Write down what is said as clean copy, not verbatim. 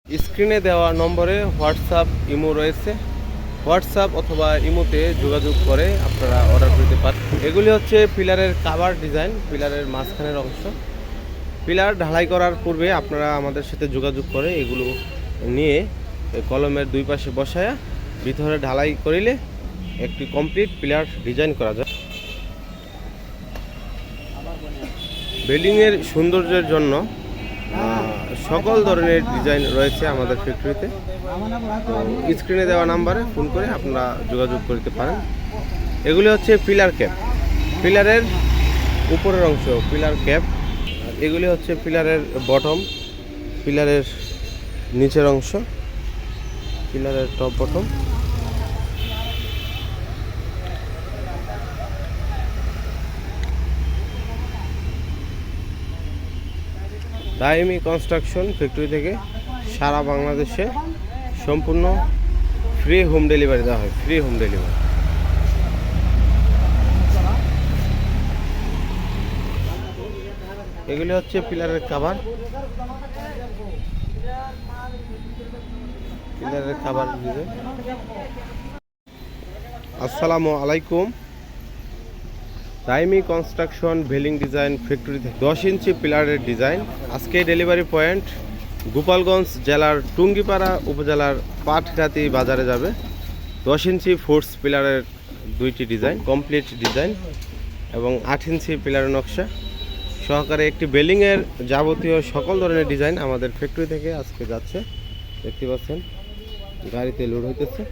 স্ক্রিনে দেওয়া নম্বরে হোয়াটসঅ্যাপ ইমো রয়েছে। হোয়াটসঅ্যাপ অথবা ইমোতে যোগাযোগ করে আপনারা অর্ডার করতে পারেন। এগুলি হচ্ছে পিলারের কাভার ডিজাইন, পিলারের মাঝখানের অংশ। পিলার ঢালাই করার পূর্বে আপনারা আমাদের সাথে যোগাযোগ করে এগুলো নিয়ে কলমের দুই পাশে বসায়া ভিতরে ঢালাই করিলে একটি কমপ্লিট পিলার ডিজাইন করা যায়। বিল্ডিংয়ের সৌন্দর্যের জন্য সকল ধরনের ডিজাইন রয়েছে আমাদের ফ্যাক্টরিতে। স্ক্রিনে দেওয়া নাম্বারে ফোন করে আপনারা যোগাযোগ করতে পারেন। এগুলি হচ্ছে পিলার ক্যাপ, পিলারের উপরের অংশ পিলার ক্যাপ। এগুলি হচ্ছে পিলারের বটম, পিলারের নিচের অংশ, পিলারের টপ বটম। দাইমি কনস্ট্রাকশন ফ্যাক্টরি থেকে সারা বাংলাদেশে সম্পূর্ণ ফ্রি হোম ডেলিভারি দেওয়া হয়, ফ্রি হোম ডেলিভারি। এগুলি হচ্ছে পিলারের কাভার, পিলারের কাভার ডিজাইন। আসসালামু আলাইকুম। দাইমি কনস্ট্রাকশন ভেলিং ডিজাইন ফ্যাক্টরি থেকে 10 ইঞ্চি পিলারের ডিজাইন। আজকে ডেলিভারি পয়েন্ট গোপালগঞ্জ জেলার টুঙ্গিপাড়া উপজেলার পাটগাতি বাজারে যাবে। 10 ইঞ্চি ফোর্স পিলারের দুইটি ডিজাইন, কমপ্লিট ডিজাইন এবং 8 ইঞ্চি পিলারের নকশা সহকারে একটি বেলিংয়ের যাবতীয় সকল ধরনের ডিজাইন আমাদের ফ্যাক্টরি থেকে আজকে যাচ্ছে। দেখতে পাচ্ছেন গাড়িতে লোড হইতেছে।